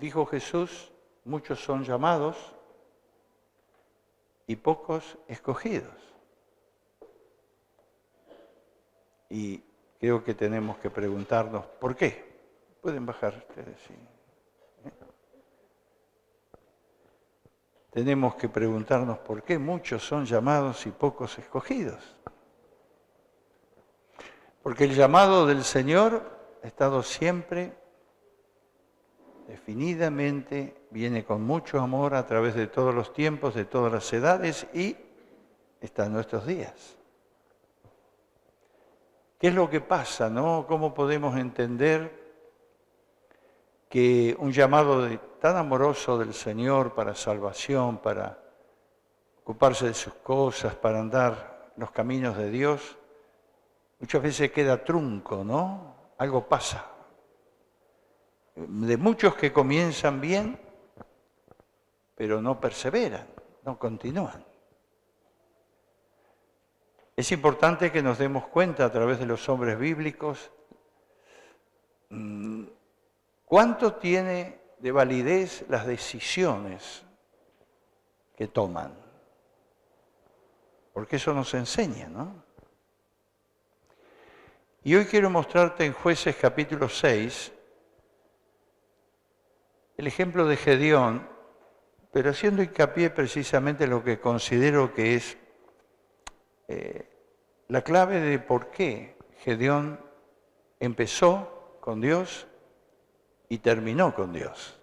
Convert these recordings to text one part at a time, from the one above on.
dijo Jesús, muchos son llamados y pocos escogidos. Y creo que tenemos que preguntarnos, ¿por qué? Pueden bajar ustedes, sí. Tenemos que preguntarnos por qué muchos son llamados y pocos escogidos. Porque el llamado del Señor ha estado siempre, definidamente, viene con mucho amor a través de todos los tiempos, de todas las edades y está en nuestros días. ¿Qué es lo que pasa, no? ¿Cómo podemos entender que un llamado tan amoroso del Señor para salvación, para ocuparse de sus cosas, para andar los caminos de Dios, muchas veces queda trunco, ¿no? Algo pasa. De muchos que comienzan bien, pero no perseveran, no continúan. Es importante que nos demos cuenta a través de los hombres bíblicos cuánto tiene de validez las decisiones que toman. Porque eso nos enseña, ¿no? Y hoy quiero mostrarte en Jueces capítulo 6 el ejemplo de Gedeón, pero haciendo hincapié precisamente en lo que considero que es la clave de por qué Gedeón empezó con Dios y terminó con Dios.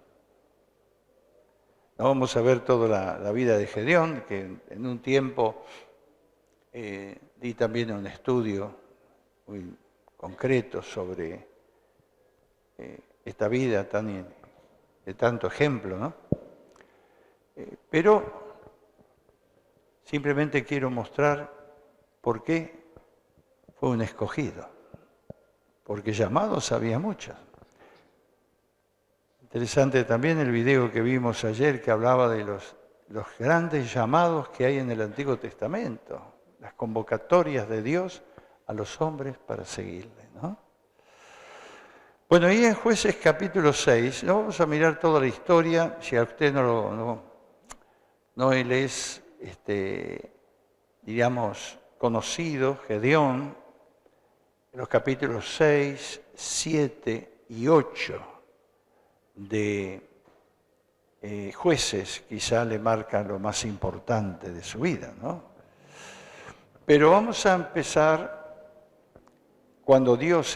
No vamos a ver toda la vida de Gedeón, que en un tiempo di también un estudio muy concreto sobre esta vida de tanto ejemplo, ¿no? Pero simplemente quiero mostrar por qué fue un escogido. Porque llamados había muchos. Interesante también el video que vimos ayer que hablaba de los grandes llamados que hay en el Antiguo Testamento, las convocatorias de Dios a los hombres para seguirle, ¿no? Bueno, ahí en Jueces capítulo 6, no vamos a mirar toda la historia, si a usted no él es, diríamos, conocido, Gedeón, los capítulos 6, 7 y 8 de Jueces quizá le marcan lo más importante de su vida, ¿no? Pero vamos a empezar cuando Dios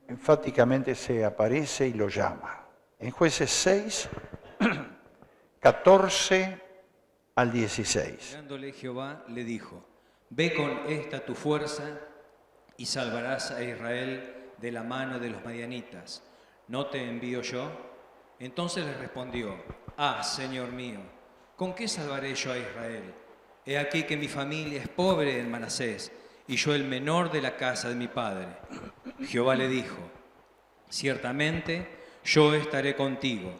enfáticamente se aparece y lo llama. En Jueces 6, 14 al 16. Mirándole Jehová le dijo, ve con esta tu fuerza y salvarás a Israel de la mano de los madianitas. ¿No te envío yo? Entonces le respondió, Señor mío, ¿con qué salvaré yo a Israel? He aquí que mi familia es pobre en Manasés, y yo el menor de la casa de mi padre. Jehová le dijo, ciertamente yo estaré contigo,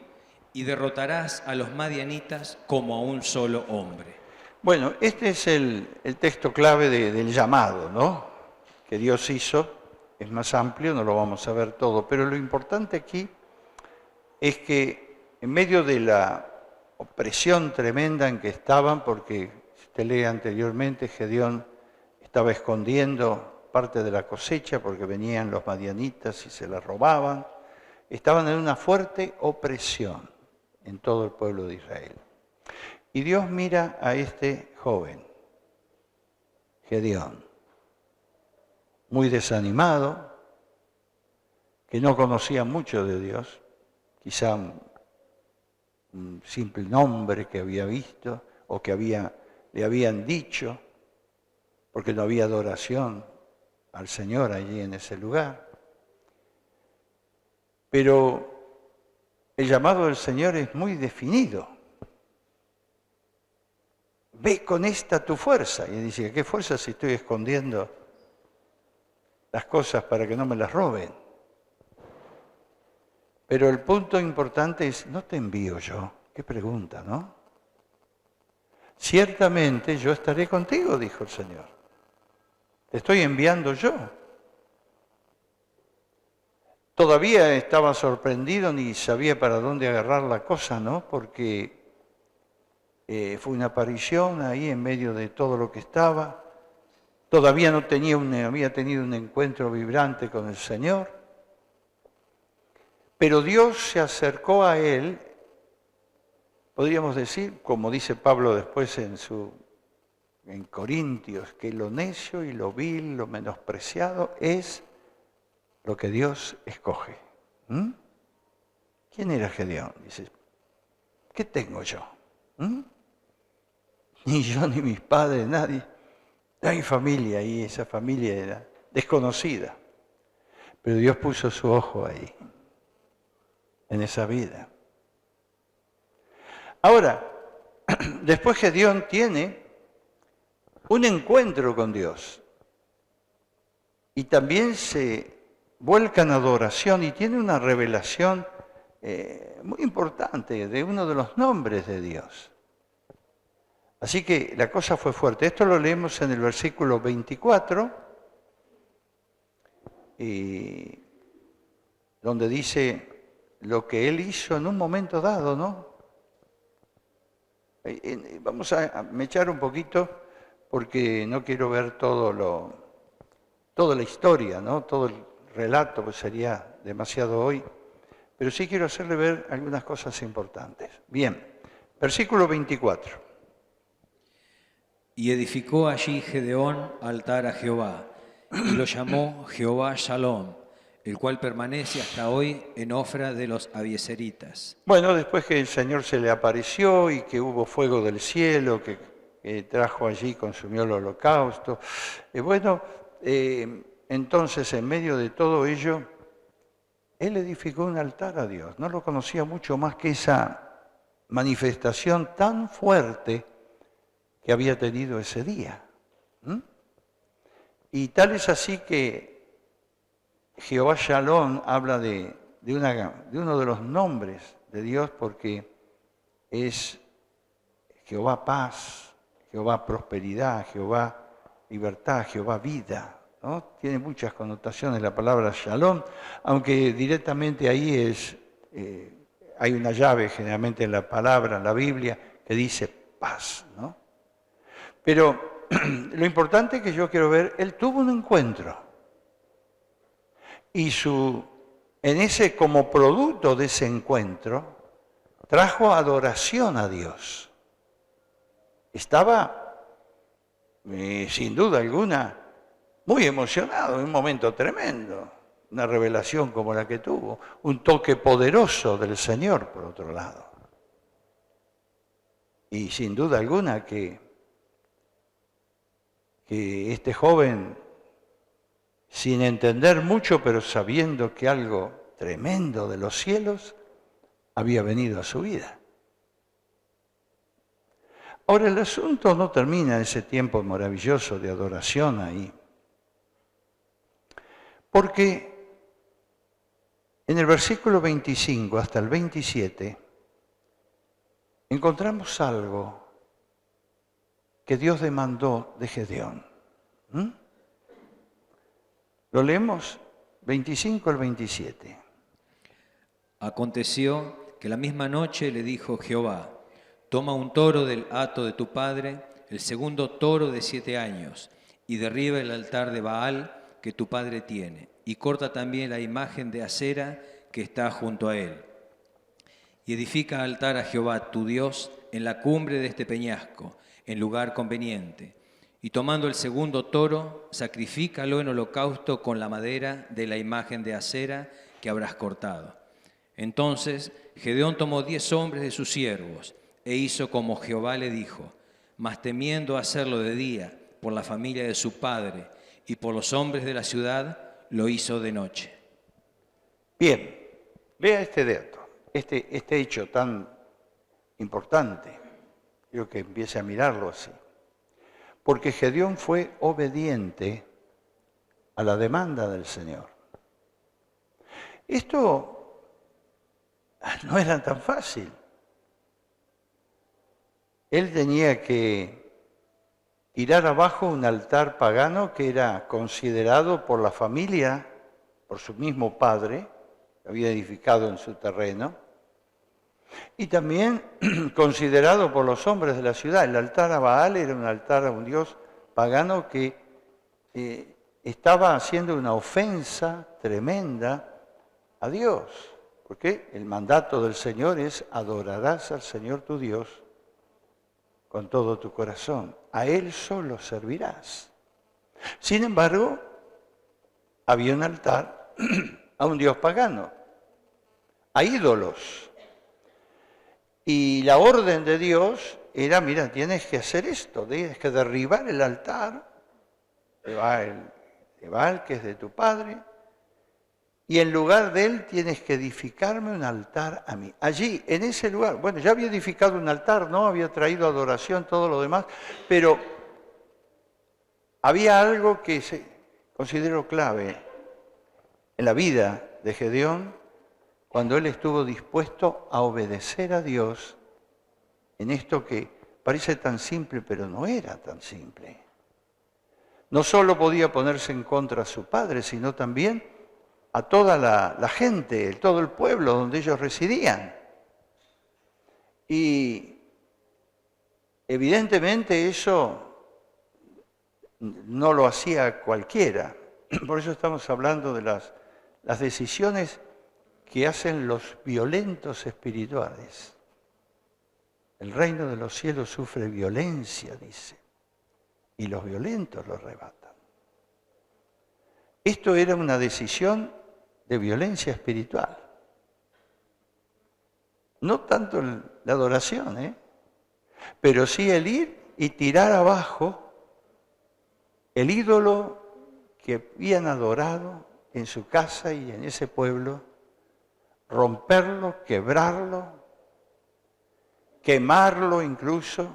y derrotarás a los madianitas como a un solo hombre. Bueno, este es el texto clave del llamado, ¿no? Que Dios hizo. Es más amplio, no lo vamos a ver todo, pero lo importante aquí es que en medio de la opresión tremenda en que estaban, porque si usted lee anteriormente, Gedeón estaba escondiendo parte de la cosecha porque venían los madianitas y se la robaban, estaban en una fuerte opresión en todo el pueblo de Israel. Y Dios mira a este joven, Gedeón, muy desanimado, que no conocía mucho de Dios, quizá un simple nombre que había visto o que le habían dicho, porque no había adoración al Señor allí en ese lugar. Pero el llamado del Señor es muy definido. Ve con esta tu fuerza. Y él dice, ¿qué fuerza si estoy escondiendo las cosas para que no me las roben? Pero el punto importante es, ¿no te envío yo? Qué pregunta, ¿no? Ciertamente yo estaré contigo, dijo el Señor. Te estoy enviando yo. todavía estaba sorprendido, ni sabía para dónde agarrar la cosa, ¿no? Porque fue una aparición ahí en medio de todo lo que estaba. Todavía no había tenido un encuentro vibrante con el Señor. Pero Dios se acercó a él, podríamos decir, como dice Pablo después en Corintios, que lo necio y lo vil, lo menospreciado es lo que Dios escoge. ¿Mm? ¿Quién era Gedeón? Dice, ¿qué tengo yo? ¿Mm? Ni yo, ni mis padres, nadie. Hay familia y esa familia era desconocida. Pero Dios puso su ojo ahí, en esa vida. Ahora, después Gedeón tiene un encuentro con Dios y también se vuelca en adoración y tiene una revelación muy importante de uno de los nombres de Dios. Así que la cosa fue fuerte. Esto lo leemos en el versículo 24, donde dice lo que él hizo en un momento dado, ¿no? Vamos a mechar un poquito porque no quiero ver toda la historia, ¿no? Todo el relato, pues sería demasiado hoy, pero sí quiero hacerle ver algunas cosas importantes. Bien, versículo 24. Y edificó allí Gedeón altar a Jehová, y lo llamó Jehová Shalom, el cual permanece hasta hoy en Ofra de los abieseritas. Bueno, después que el Señor se le apareció y que hubo fuego del cielo, que trajo allí, consumió el holocausto, entonces en medio de todo ello, él edificó un altar a Dios. No lo conocía mucho más que esa manifestación tan fuerte que había tenido ese día. Y tal es así que Jehová Shalom habla de uno de los nombres de Dios porque es Jehová paz, Jehová prosperidad, Jehová libertad, Jehová vida, ¿no? Tiene muchas connotaciones la palabra Shalom, aunque directamente ahí hay una llave generalmente en la palabra, en la Biblia, que dice paz, ¿no? Pero lo importante que yo quiero ver, él tuvo un encuentro. Y como producto de ese encuentro, trajo adoración a Dios. Estaba, sin duda alguna, muy emocionado, en un momento tremendo. Una revelación como la que tuvo, un toque poderoso del Señor, por otro lado. Y sin duda alguna que este joven, sin entender mucho, pero sabiendo que algo tremendo de los cielos había venido a su vida. Ahora, el asunto no termina en ese tiempo maravilloso de adoración ahí, porque en el versículo 25 hasta el 27 encontramos algo que Dios demandó de Gedeón. ¿Lo leemos? 25 al 27. Aconteció que la misma noche le dijo Jehová, toma un toro del hato de tu padre, el segundo toro de 7 años, y derriba el altar de Baal que tu padre tiene, y corta también la imagen de Acera que está junto a él. Y edifica altar a Jehová tu Dios en la cumbre de este peñasco, en lugar conveniente. Y tomando el segundo toro, sacrifícalo en holocausto con la madera de la imagen de Acera que habrás cortado. Entonces Gedeón tomó 10 hombres de sus siervos e hizo como Jehová le dijo, mas temiendo hacerlo de día por la familia de su padre y por los hombres de la ciudad, lo hizo de noche. Bien, vea este dato, este hecho tan importante. Quiero que empiece a mirarlo así. Porque Gedeón fue obediente a la demanda del Señor. Esto no era tan fácil. Él tenía que tirar abajo un altar pagano que era considerado por la familia, por su mismo padre, había edificado en su terreno, y también considerado por los hombres de la ciudad. El altar a Baal era un altar a un dios pagano que estaba haciendo una ofensa tremenda a Dios, porque el mandato del Señor es: adorarás al Señor tu Dios con todo tu corazón, a Él solo servirás. Sin embargo, había un altar a un dios pagano, a ídolos. Y la orden de Dios era: mira, tienes que hacer esto, tienes que derribar el altar de Baal, que es de tu padre, y en lugar de él tienes que edificarme un altar a mí. Allí, en ese lugar, bueno, ya había edificado un altar, ¿no? Había traído adoración, todo lo demás, pero había algo que considero clave en la vida de Gedeón, cuando él estuvo dispuesto a obedecer a Dios en esto que parece tan simple, pero no era tan simple. No solo podía ponerse en contra a su padre, sino también a toda la gente, todo el pueblo donde ellos residían. Y evidentemente eso no lo hacía cualquiera. Por eso estamos hablando de las decisiones que hacen los violentos espirituales. El reino de los cielos sufre violencia, dice, y los violentos lo arrebatan. Esto era una decisión de violencia espiritual. No tanto la adoración, pero sí el ir y tirar abajo el ídolo que habían adorado en su casa y en ese pueblo, romperlo, quebrarlo, quemarlo incluso,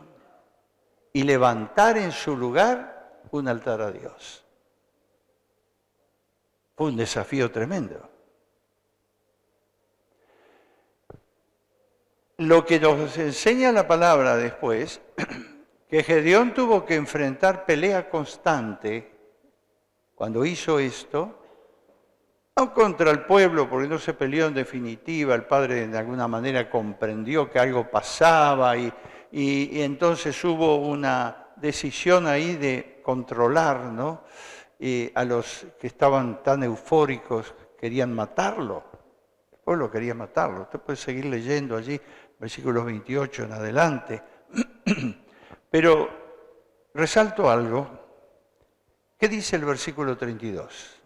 y levantar en su lugar un altar a Dios. Fue un desafío tremendo. Lo que nos enseña la palabra después, que Gedeón tuvo que enfrentar pelea constante cuando hizo esto, no contra el pueblo, porque no se peleó en definitiva, el padre de alguna manera comprendió que algo pasaba y entonces hubo una decisión ahí de controlar, ¿no? A los que estaban tan eufóricos, querían matarlo. El pueblo quería matarlo. Usted puede seguir leyendo allí, versículos 28 en adelante. Pero resalto algo. ¿Qué dice el versículo 32?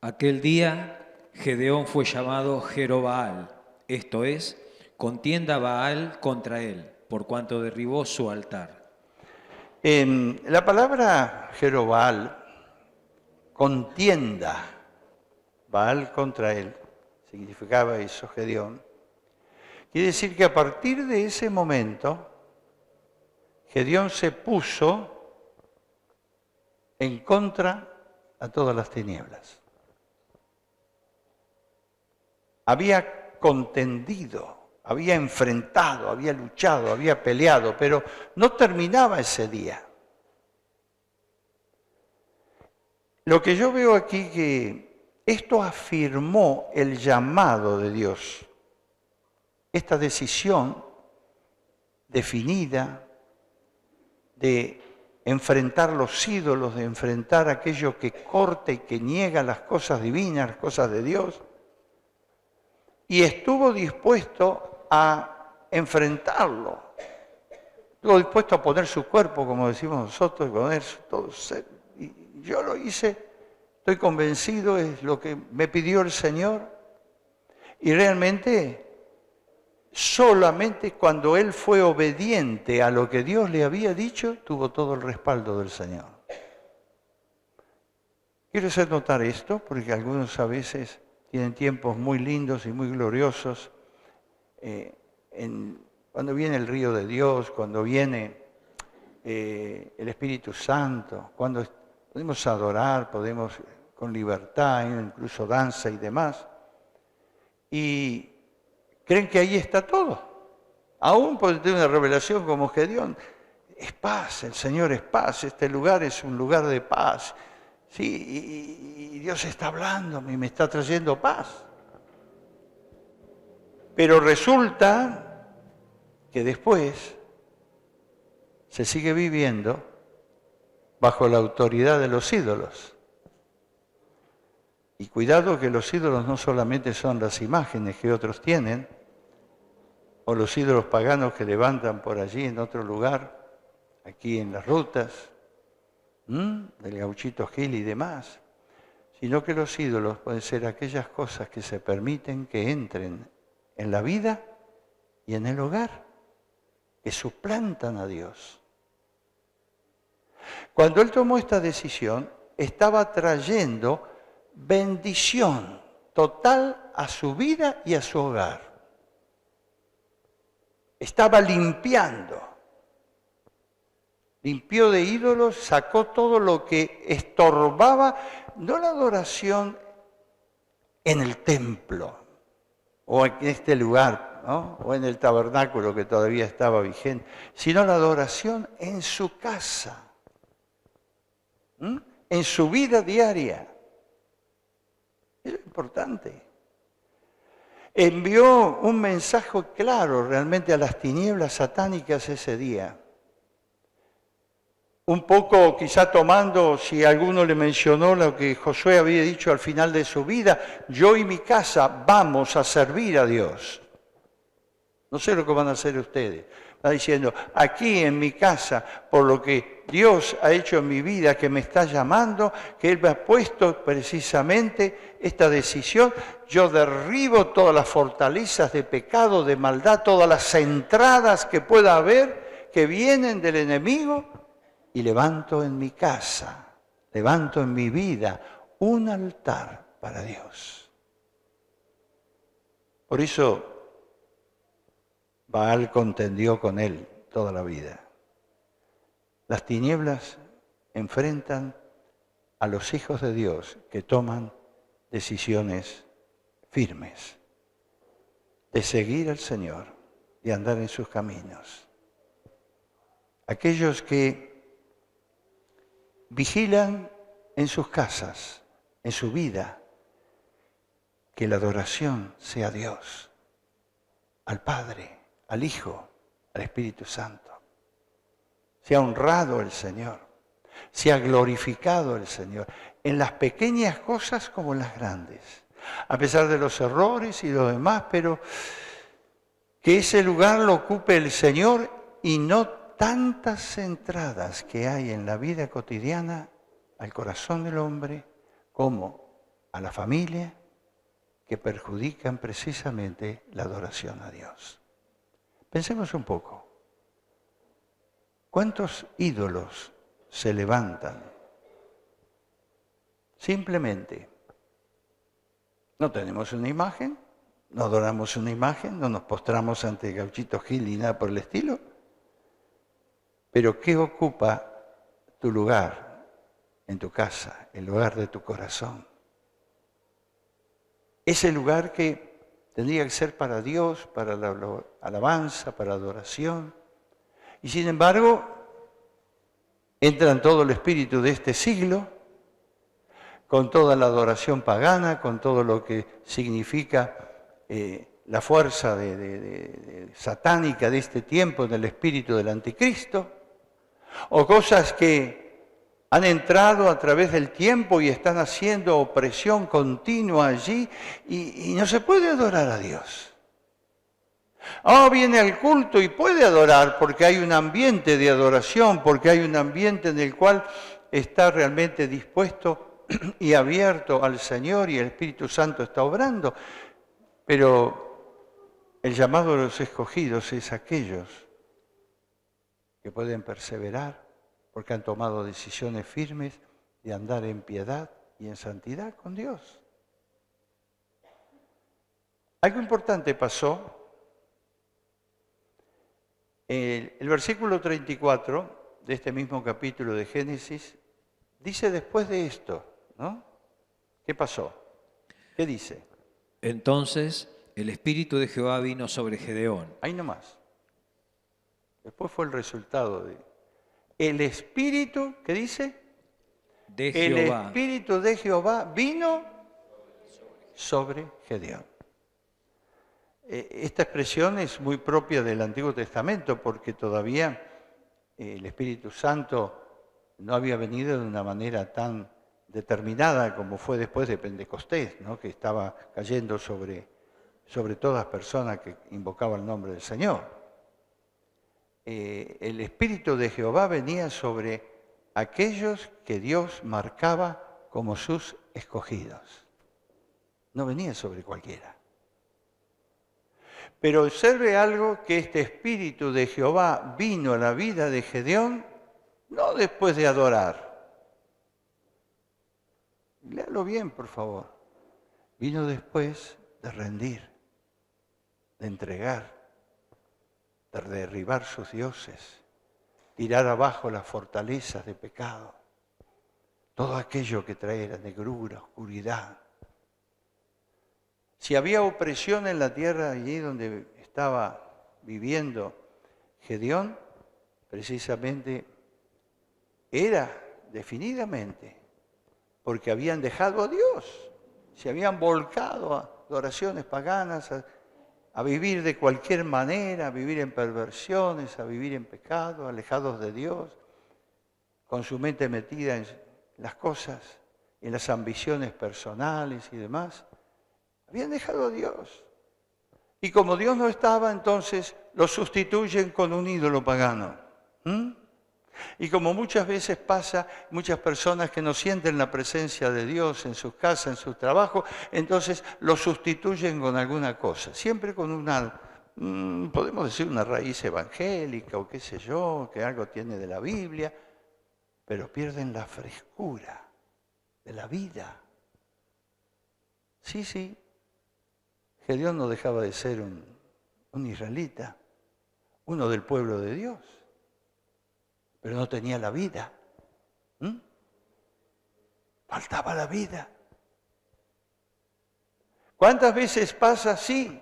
Aquel día Gedeón fue llamado Jerobaal, esto es, contienda Baal contra él, por cuanto derribó su altar. La palabra Jerobaal, contienda, Baal contra él, significaba eso, Gedeón. Quiere decir que a partir de ese momento, Gedeón se puso en contra a todas las tinieblas. Había contendido, había enfrentado, había luchado, había peleado, pero no terminaba ese día. Lo que yo veo aquí que esto afirmó el llamado de Dios, esta decisión definida de enfrentar los ídolos, de enfrentar aquello que corta y que niega las cosas divinas, las cosas de Dios, y estuvo dispuesto a enfrentarlo. Estuvo dispuesto a poner su cuerpo, como decimos nosotros, a poner todo ser. Y yo lo hice, estoy convencido, es lo que me pidió el Señor. Y realmente, solamente cuando él fue obediente a lo que Dios le había dicho, tuvo todo el respaldo del Señor. Quiero hacer notar esto, porque algunos a veces tienen tiempos muy lindos y muy gloriosos. Cuando viene el río de Dios, cuando viene el Espíritu Santo, cuando podemos adorar, podemos con libertad, incluso danza y demás. Y creen que ahí está todo. Aún pueden tener una revelación como Gedeón. Es paz, el Señor es paz, este lugar es un lugar de paz. Sí, y Dios está hablándome y me está trayendo paz. Pero resulta que después se sigue viviendo bajo la autoridad de los ídolos. Y cuidado que los ídolos no solamente son las imágenes que otros tienen, o los ídolos paganos que levantan por allí en otro lugar, aquí en las rutas, del Gauchito Gil y demás, sino que los ídolos pueden ser aquellas cosas que se permiten que entren en la vida y en el hogar, que suplantan a Dios. Cuando él tomó esta decisión, estaba trayendo bendición total a su vida y a su hogar. Estaba limpiando. Limpió de ídolos, sacó todo lo que estorbaba, no la adoración en el templo o en este lugar, ¿no? O en el tabernáculo que todavía estaba vigente, sino la adoración en su casa, en su vida diaria. Eso es importante. Envió un mensaje claro realmente a las tinieblas satánicas ese día. Un poco quizá tomando, si alguno le mencionó lo que Josué había dicho al final de su vida, yo y mi casa vamos a servir a Dios. No sé lo que van a hacer ustedes. Está diciendo, aquí en mi casa, por lo que Dios ha hecho en mi vida, que me está llamando, que Él me ha puesto precisamente esta decisión, yo derribo todas las fortalezas de pecado, de maldad, todas las entradas que pueda haber, que vienen del enemigo, y levanto en mi casa, levanto en mi vida un altar para Dios. Por eso Baal contendió con él toda la vida. Las tinieblas enfrentan a los hijos de Dios que toman decisiones firmes de seguir al Señor, de andar en sus caminos. Aquellos que vigilan en sus casas, en su vida, que la adoración sea a Dios, al Padre, al Hijo, al Espíritu Santo. Sea honrado el Señor, sea glorificado el Señor, en las pequeñas cosas como en las grandes, a pesar de los errores y lo demás, pero que ese lugar lo ocupe el Señor y no tantas entradas que hay en la vida cotidiana al corazón del hombre como a la familia que perjudican precisamente la adoración a Dios. Pensemos un poco. ¿Cuántos ídolos se levantan? Simplemente no tenemos una imagen, no adoramos una imagen, no nos postramos ante Gauchito Gil ni nada por el estilo. Pero ¿qué ocupa tu lugar en tu casa, el lugar de tu corazón? Ese lugar que tendría que ser para Dios, para la alabanza, para la adoración. Y sin embargo, entra en todo el espíritu de este siglo, con toda la adoración pagana, con todo lo que significa la fuerza satánica de este tiempo en el espíritu del anticristo. O cosas que han entrado a través del tiempo y están haciendo opresión continua allí y no se puede adorar a Dios. Viene al culto y puede adorar porque hay un ambiente de adoración, porque hay un ambiente en el cual está realmente dispuesto y abierto al Señor y el Espíritu Santo está obrando. Pero el llamado de los escogidos es aquellos que pueden perseverar porque han tomado decisiones firmes de andar en piedad y en santidad con Dios. Algo importante pasó. El versículo 34 de este mismo capítulo de Génesis dice después de esto, ¿no? ¿Qué pasó? ¿Qué dice? Entonces el Espíritu de Jehová vino sobre Gedeón. Ahí nomás. Después fue el resultado de... El Espíritu, ¿qué dice? de El Jehová. Espíritu de Jehová vino sobre Gedeón. Esta expresión es muy propia del Antiguo Testamento porque todavía el Espíritu Santo no había venido de una manera tan determinada como fue después de Pentecostés, ¿no? Que estaba cayendo sobre todas personas que invocaban el nombre del Señor. El Espíritu de Jehová venía sobre aquellos que Dios marcaba como sus escogidos. No venía sobre cualquiera. Pero observe algo, que este Espíritu de Jehová vino a la vida de Gedeón no después de adorar. Léalo bien, por favor. Vino después de rendir, de entregar, de derribar sus dioses, tirar abajo las fortalezas de pecado, todo aquello que traía negrura, oscuridad. Si había opresión en la tierra allí donde estaba viviendo Gedeón, precisamente era definidamente porque habían dejado a Dios, se habían volcado a adoraciones paganas, a vivir de cualquier manera, a vivir en perversiones, a vivir en pecado, alejados de Dios, con su mente metida en las cosas, en las ambiciones personales y demás. Habían dejado a Dios. Y como Dios no estaba, entonces lo sustituyen con un ídolo pagano. Y como muchas veces pasa, muchas personas que no sienten la presencia de Dios en sus casas, en sus trabajos, entonces lo sustituyen con alguna cosa, siempre con una, podemos decir, una raíz evangélica o qué sé yo, que algo tiene de la Biblia, pero pierden la frescura de la vida. Sí, Gedeón no dejaba de ser un israelita, uno del pueblo de Dios, pero no tenía la vida. Faltaba la vida. ¿Cuántas veces pasa así?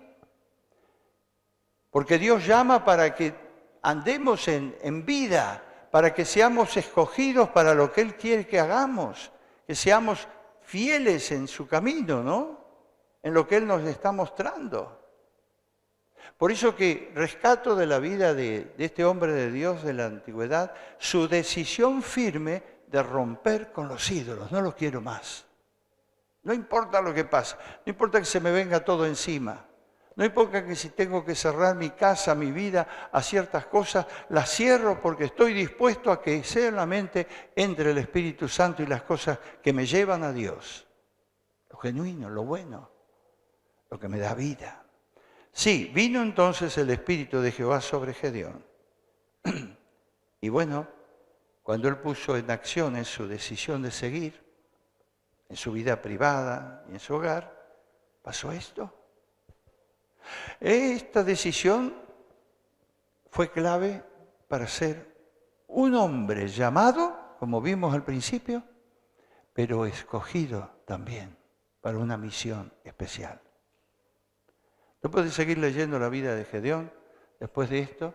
Porque Dios llama para que andemos en vida, para que seamos escogidos para lo que Él quiere que hagamos, que seamos fieles en su camino, ¿no? En lo que Él nos está mostrando. Por eso que rescato de la vida de este hombre de Dios de la antigüedad su decisión firme de romper con los ídolos. No los quiero más. No importa lo que pase, no importa que se me venga todo encima. No importa que si tengo que cerrar mi casa, mi vida a ciertas cosas, las cierro porque estoy dispuesto a que solamente entre el Espíritu Santo y las cosas que me llevan a Dios. Lo genuino, lo bueno, lo que me da vida. Sí, vino entonces el Espíritu de Jehová sobre Gedeón. Y bueno, cuando él puso en acción su decisión de seguir, en su vida privada y en su hogar, pasó esto. Esta decisión fue clave para ser un hombre llamado, como vimos al principio, pero escogido también para una misión especial. No puedes seguir leyendo la vida de Gedeón después de esto,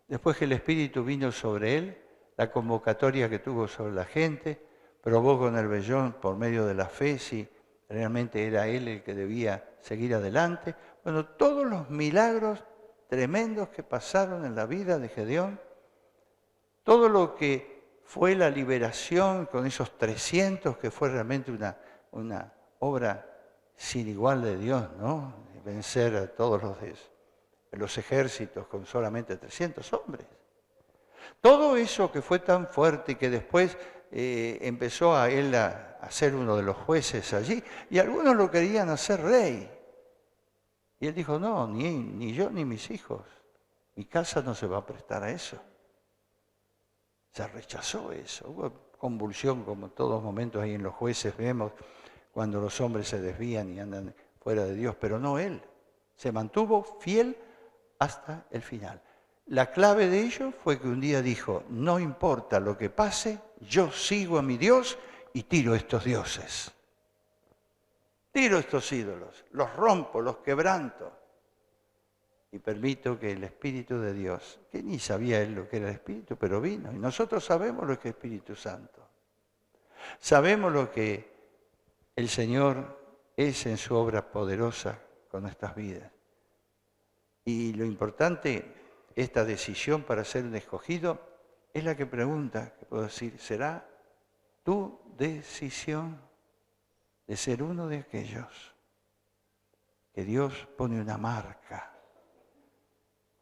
después que el Espíritu vino sobre él, la convocatoria que tuvo sobre la gente, probó con el vellón por medio de la fe si realmente era él el que debía seguir adelante. Bueno, todos los milagros tremendos que pasaron en la vida de Gedeón, todo lo que fue la liberación con esos 300, que fue realmente una obra sin igual de Dios, ¿no? Vencer a todos los ejércitos con solamente 300 hombres. Todo eso que fue tan fuerte y que después empezó a él a ser uno de los jueces allí, y algunos lo querían hacer rey. Y él dijo, no, ni yo ni mis hijos, mi casa no se va a prestar a eso. Se rechazó eso. Hubo convulsión como en todos momentos ahí en los jueces vemos cuando los hombres se desvían y andan fuera de Dios, pero no él. Se mantuvo fiel hasta el final. La clave de ello fue que un día dijo, no importa lo que pase, yo sigo a mi Dios y tiro estos dioses. Tiro estos ídolos, los rompo, los quebranto. Y permito que el Espíritu de Dios, que ni sabía él lo que era el Espíritu, pero vino. Y nosotros sabemos lo que es Espíritu Santo. Sabemos lo que el Señor es en su obra poderosa con nuestras vidas. Y lo importante, esta decisión para ser un escogido, es la que pregunta, que puedo decir, ¿será tu decisión de ser uno de aquellos que Dios pone una marca?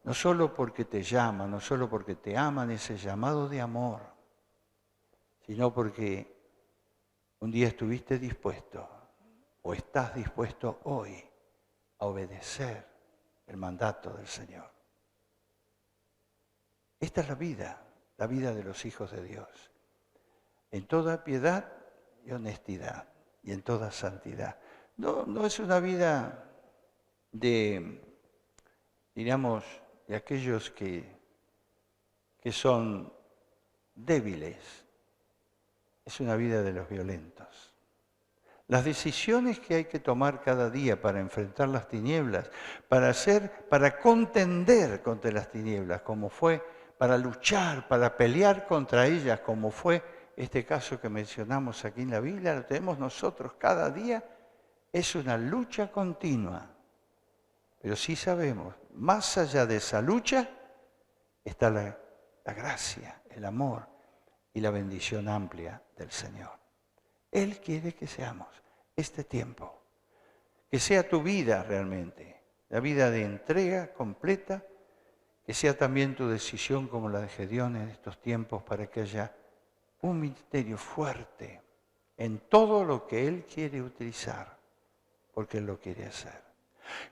No solo porque te llama, no solo porque te aman, ese llamado de amor, sino porque un día estuviste dispuesto o estás dispuesto hoy a obedecer el mandato del Señor. Esta es la vida de los hijos de Dios, en toda piedad y honestidad y en toda santidad. No es una vida de, diríamos, de aquellos que son débiles. Es una vida de los violentos. Las decisiones que hay que tomar cada día para enfrentar las tinieblas, para contender contra las tinieblas, como fue, para luchar, para pelear contra ellas, como fue este caso que mencionamos aquí en la Biblia, lo tenemos nosotros cada día, es una lucha continua. Pero sí sabemos, más allá de esa lucha, está la gracia, el amor y la bendición amplia del Señor. Él quiere que seamos este tiempo, que sea tu vida realmente, la vida de entrega completa, que sea también tu decisión como la de Gedeón en estos tiempos para que haya un ministerio fuerte en todo lo que Él quiere utilizar, porque Él lo quiere hacer.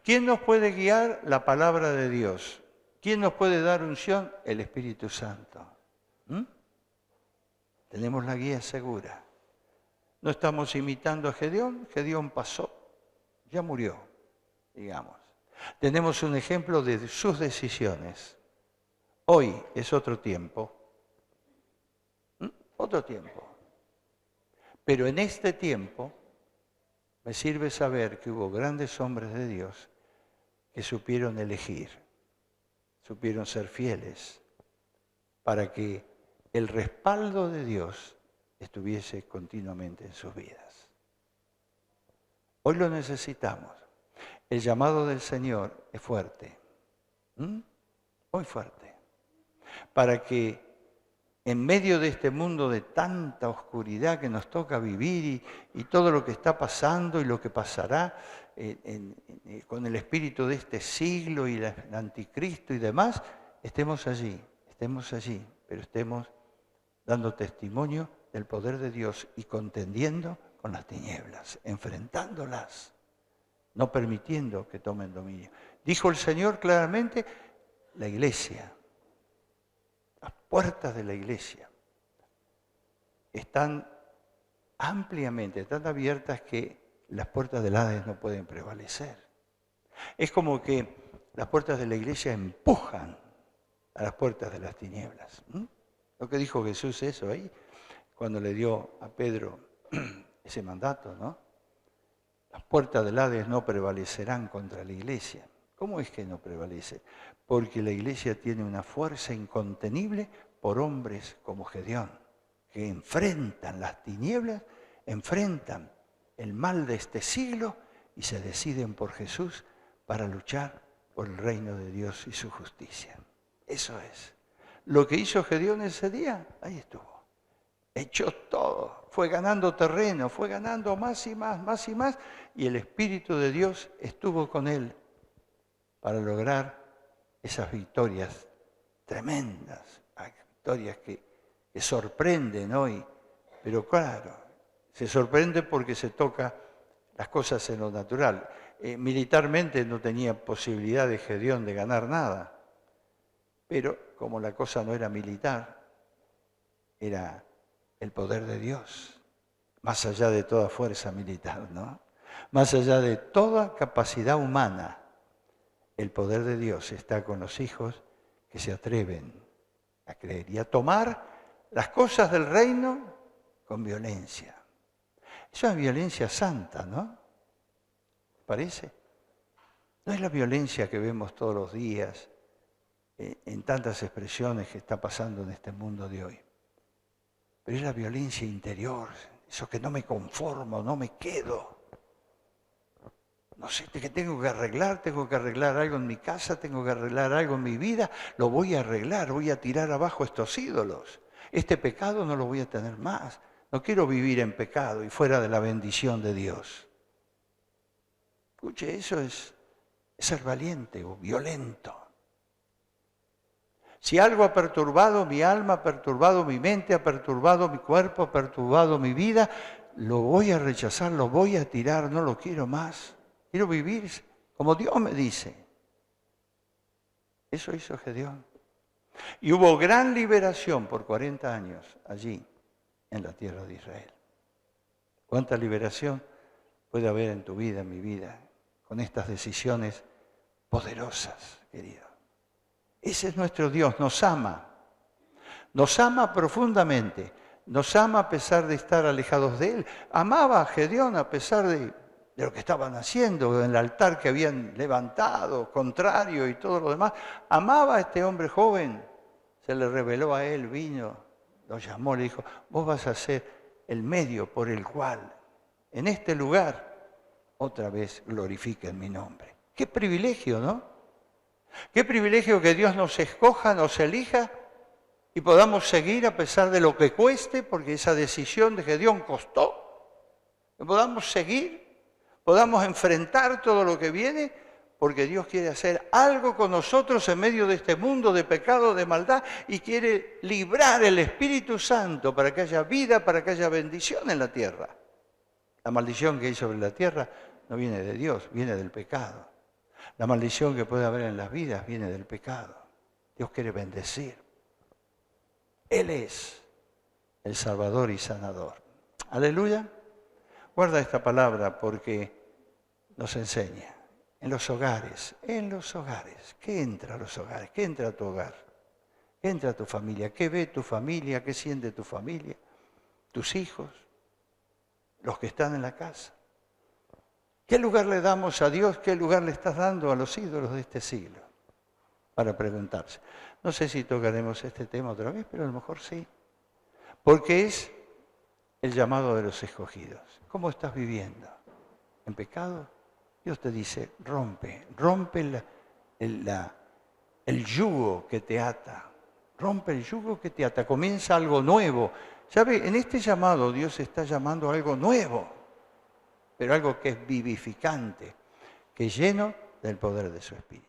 ¿Quién nos puede guiar? La palabra de Dios. ¿Quién nos puede dar unción? El Espíritu Santo. Tenemos la guía segura. No estamos imitando a Gedeón. Gedeón pasó, ya murió, digamos. Tenemos un ejemplo de sus decisiones. Hoy es otro tiempo. Otro tiempo. Pero en este tiempo me sirve saber que hubo grandes hombres de Dios que supieron elegir, supieron ser fieles para que el respaldo de Dios estuviese continuamente en sus vidas. Hoy lo necesitamos. El llamado del Señor es fuerte, muy fuerte, para que en medio de este mundo de tanta oscuridad que nos toca vivir y todo lo que está pasando y lo que pasará con el espíritu de este siglo y el anticristo y demás, estemos allí, pero estemos dando testimonio del poder de Dios y contendiendo con las tinieblas, enfrentándolas, no permitiendo que tomen dominio. Dijo el Señor claramente, la iglesia, las puertas de la iglesia están ampliamente, tan abiertas que las puertas del Hades no pueden prevalecer. Es como que las puertas de la iglesia empujan a las puertas de las tinieblas. Lo que dijo Jesús eso ahí, cuando le dio a Pedro ese mandato, ¿no? Las puertas del Hades no prevalecerán contra la iglesia. ¿Cómo es que no prevalece? Porque la iglesia tiene una fuerza incontenible por hombres como Gedeón, que enfrentan las tinieblas, enfrentan el mal de este siglo y se deciden por Jesús para luchar por el reino de Dios y su justicia. Eso es. Lo que hizo Gedeón ese día, ahí estuvo. Echó todo, fue ganando terreno, fue ganando más y más, y el Espíritu de Dios estuvo con él para lograr esas victorias tremendas, victorias que sorprenden hoy, pero claro, se sorprende porque se toca las cosas en lo natural. Militarmente no tenía posibilidad de Gedeón de ganar nada, pero como la cosa no era militar, era el poder de Dios, más allá de toda fuerza militar, ¿no? Más allá de toda capacidad humana, el poder de Dios está con los hijos que se atreven a creer y a tomar las cosas del reino con violencia. Es una violencia santa, ¿no? ¿Parece? No es la violencia que vemos todos los días en tantas expresiones que está pasando en este mundo de hoy. Pero es la violencia interior, eso que no me conformo, no me quedo. No sé, que tengo que arreglar algo en mi casa, tengo que arreglar algo en mi vida, lo voy a arreglar, voy a tirar abajo estos ídolos. Este pecado no lo voy a tener más. No quiero vivir en pecado y fuera de la bendición de Dios. Escuche, eso es ser valiente o violento. Si algo ha perturbado mi alma, ha perturbado mi mente, ha perturbado mi cuerpo, ha perturbado mi vida, lo voy a rechazar, lo voy a tirar, no lo quiero más. Quiero vivir como Dios me dice. Eso hizo Gedeón. Y hubo gran liberación por 40 años allí, en la tierra de Israel. ¿Cuánta liberación puede haber en tu vida, en mi vida, con estas decisiones poderosas, querido? Ese es nuestro Dios, nos ama profundamente, nos ama a pesar de estar alejados de Él. Amaba a Gedeón a pesar de lo que estaban haciendo, en el altar que habían levantado, contrario y todo lo demás. Amaba a este hombre joven, se le reveló a él, vino, lo llamó, le dijo, vos vas a ser el medio por el cual en este lugar otra vez glorifiquen mi nombre. Qué privilegio, ¿no? Qué privilegio que Dios nos escoja, nos elija y podamos seguir a pesar de lo que cueste, porque esa decisión de Gedeón costó. Que podamos seguir, podamos enfrentar todo lo que viene, porque Dios quiere hacer algo con nosotros en medio de este mundo de pecado, de maldad, y quiere librar el Espíritu Santo para que haya vida, para que haya bendición en la tierra. La maldición que hay sobre la tierra no viene de Dios, viene del pecado. La maldición que puede haber en las vidas viene del pecado. Dios quiere bendecir. Él es el Salvador y Sanador. Aleluya. Guarda esta palabra porque nos enseña. En los hogares. ¿Qué entra a los hogares? ¿Qué entra a tu hogar? ¿Qué entra a tu familia? ¿Qué ve tu familia? ¿Qué siente tu familia? ¿Tus hijos? ¿Los que están en la casa? ¿Qué lugar le damos a Dios? ¿Qué lugar le estás dando a los ídolos de este siglo? Para preguntarse. No sé si tocaremos este tema otra vez, pero a lo mejor sí. Porque es el llamado de los escogidos. ¿Cómo estás viviendo? ¿En pecado? Dios te dice, rompe el yugo que te ata. Rompe el yugo que te ata. Comienza algo nuevo. ¿Sabe? En este llamado Dios está llamando a algo nuevo, pero algo que es vivificante, que es lleno del poder de su Espíritu.